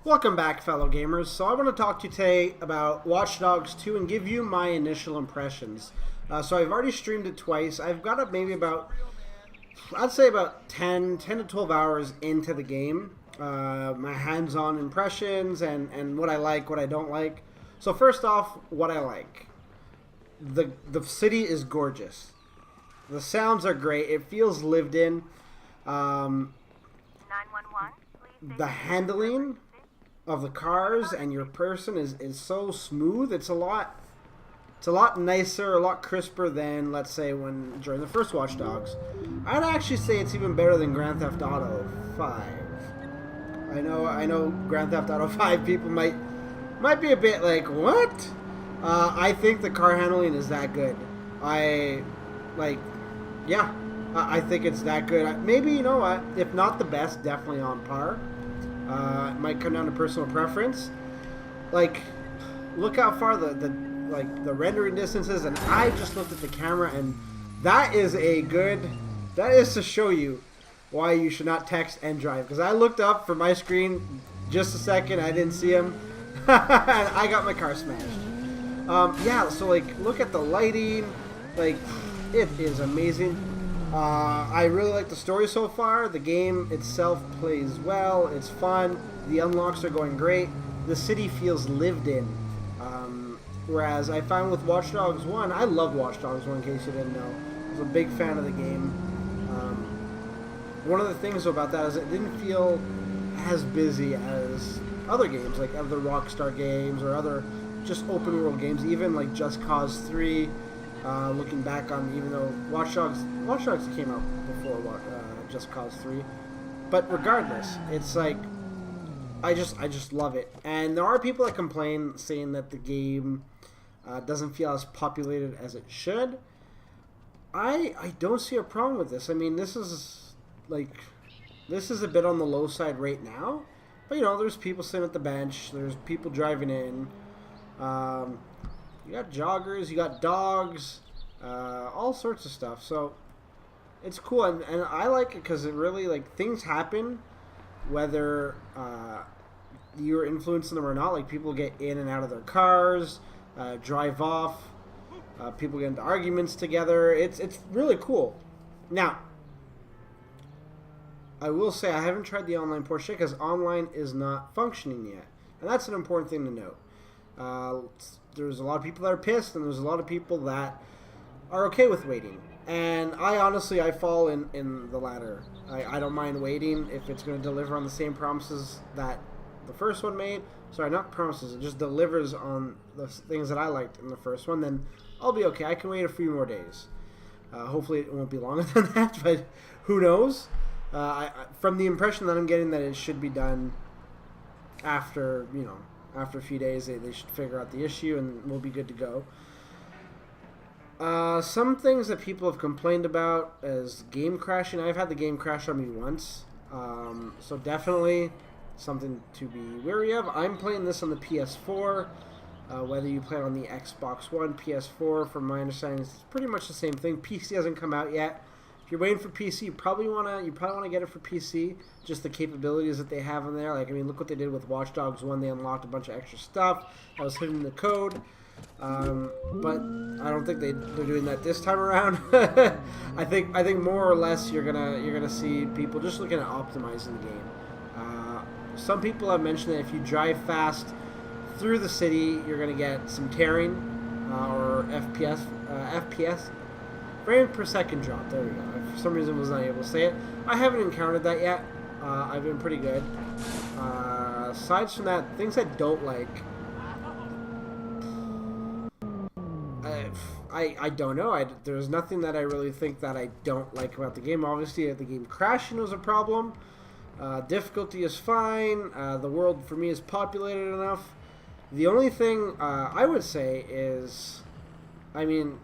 Welcome back, fellow gamers. So I want to talk to you today about Watch Dogs 2 and give you my initial impressions. So I've already streamed it twice. I've got maybe about, I'd say about 10 to 12 hours into the game. My hands-on impressions and what I like, what I don't like. So first off, what I like. The city is gorgeous. The sounds are great. It feels lived in. 911, The handling of the cars and your person is so smooth. It's a lot nicer, a lot crisper than, let's say, when during the first Watch Dogs. I'd actually say it's even better than Grand Theft Auto 5. I know Grand Theft Auto 5 people might be a bit like, what? I think the car handling is that good. I think it's that good. Maybe, you know what, if not the best, definitely on par. It might come down to personal preference. Like, look how far the rendering distances, and I just looked at the camera, and that is to show you why you should not text and drive. Because I looked up for my screen just a second, I didn't see him, and I got my car smashed. Yeah, so like, look at the lighting, like, it is amazing. I really like the story so far. The game itself plays well. It's fun. The unlocks are going great. The city feels lived in. Whereas I found with Watch Dogs 1, I love Watch Dogs 1 in case you didn't know. I was a big fan of the game. One of the things about that is it didn't feel as busy as other games, like other Rockstar games or other just open world games, even like Just Cause 3. Looking back on, even though Watch Dogs came out before Just Cause 3, but regardless, it's like I just love it. And there are people that complain, saying that the game doesn't feel as populated as it should. I don't see a problem with this. I mean, this is a bit on the low side right now, but you know, there's people sitting at the bench, there's people driving in. You got joggers, you got dogs, all sorts of stuff. So it's cool, and I like it because it really, like, things happen, whether you're influencing them or not. Like, people get in and out of their cars, drive off, people get into arguments together. It's really cool. Now, I will say I haven't tried the online portion because online is not functioning yet, and that's an important thing to note. There's a lot of people that are pissed, and there's a lot of people that are okay with waiting. And I fall in the latter. I don't mind waiting if it's going to deliver on the same promises that the first one made. Sorry, not promises, it just delivers on the things that I liked in the first one. Then I'll be okay. I can wait a few more days. Hopefully it won't be longer than that, but who knows? From the impression that I'm getting, that it should be done after a few days, they should figure out the issue and we'll be good to go. Some things that people have complained about is game crashing. I've had the game crash on me once, so definitely something to be wary of. I'm playing this on the PS4. Whether you play it on the Xbox One, PS4, from my understanding, it's pretty much the same thing. PC hasn't come out yet. If you're waiting for PC, you probably wanna get it for PC. Just the capabilities that they have in there. Like, I mean, look what they did with Watch Dogs 1. They unlocked a bunch of extra stuff that was hidden in the code. But I don't think they're doing that this time around. I think more or less you're gonna see people just looking at optimizing the game. Some people have mentioned that if you drive fast through the city, you're gonna get some tearing or FPS. Frame per second drop. There we go. I, for some reason, was not able to say it. I haven't encountered that yet. I've been pretty good. Aside from that, things I don't like. I don't know. There's nothing that I really think that I don't like about the game. Obviously, the game crashing was a problem. Difficulty is fine. The world for me is populated enough. The only thing I would say is, I mean,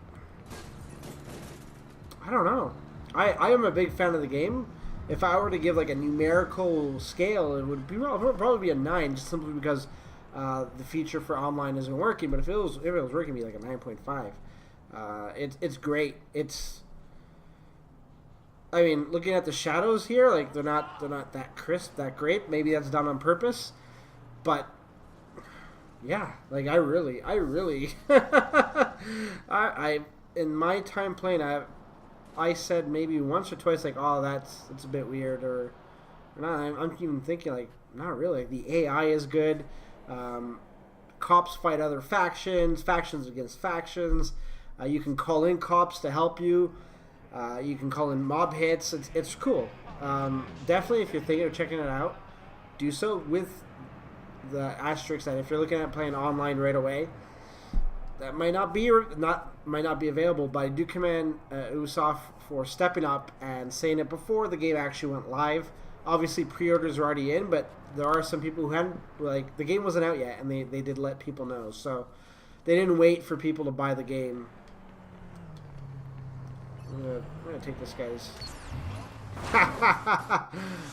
I don't know. I am a big fan of the game. If I were to give like a numerical scale, it would probably be a 9, just simply because the feature for online isn't working. But if it was working, it'd be like a 9.5. It's great. I mean, looking at the shadows here, like they're not that crisp, that great. Maybe that's done on purpose. But yeah, like I really, I in my time playing, I said maybe once or twice like, oh, that's a bit weird, or not. I'm even thinking like, not really. The AI is good. Cops fight other factions, factions against factions. You can call in cops to help you. You can call in mob hits. It's cool. Definitely, if you're thinking of checking it out, do so with the asterisk that if you're looking at playing online right away, that might not be available. But I do commend Ubisoft for stepping up and saying it before the game actually went live. Obviously, pre-orders are already in, but there are some people who hadn't, like, the game wasn't out yet, and they did let people know. So they didn't wait for people to buy the game. I'm gonna take this guy's.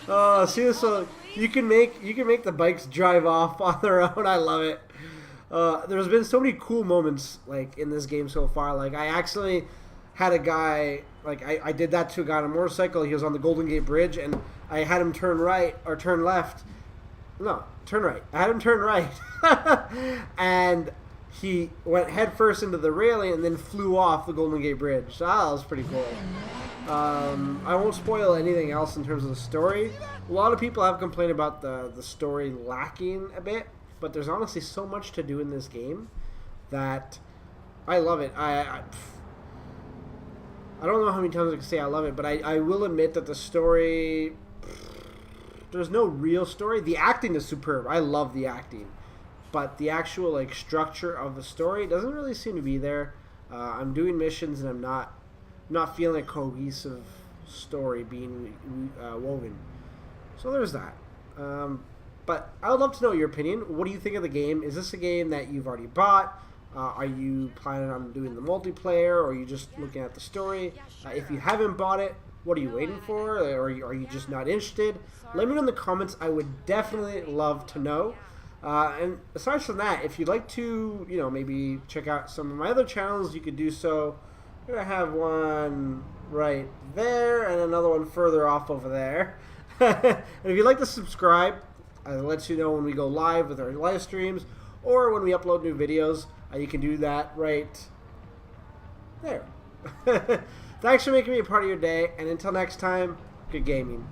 Oh, see this one? You can make the bikes drive off on their own. I love it. There's been so many cool moments like in this game so far. Like I actually had a guy, like I did that to a guy on a motorcycle. He was on the Golden Gate Bridge, and I had him turn right or turn left. No, turn right. I had him turn right, and he went head first into the railing and then flew off the Golden Gate Bridge. So that was pretty cool. I won't spoil anything else in terms of the story. A lot of people have complained about the story lacking a bit, but there's honestly so much to do in this game that I love it. I don't know how many times I can say I love it, but I will admit that the story, there's no real story. The acting is superb. I love the acting. But the actual like structure of the story doesn't really seem to be there. I'm doing missions and I'm not feeling a cohesive story being woven. So there's that. But I would love to know your opinion. What do you think of the game? Is this a game that you've already bought? Are you planning on doing the multiplayer, or are you just looking at the story? If you haven't bought it, what are you waiting for? Or are you just not interested? Let me know in the comments. I would definitely love to know. And aside from that, if you'd like to, maybe check out some of my other channels, you could do so. I'm going to have one right there and another one further off over there. And if you'd like to subscribe, it lets you know when we go live with our live streams or when we upload new videos. You can do that right there. Thanks for making me a part of your day, and until next time, good gaming.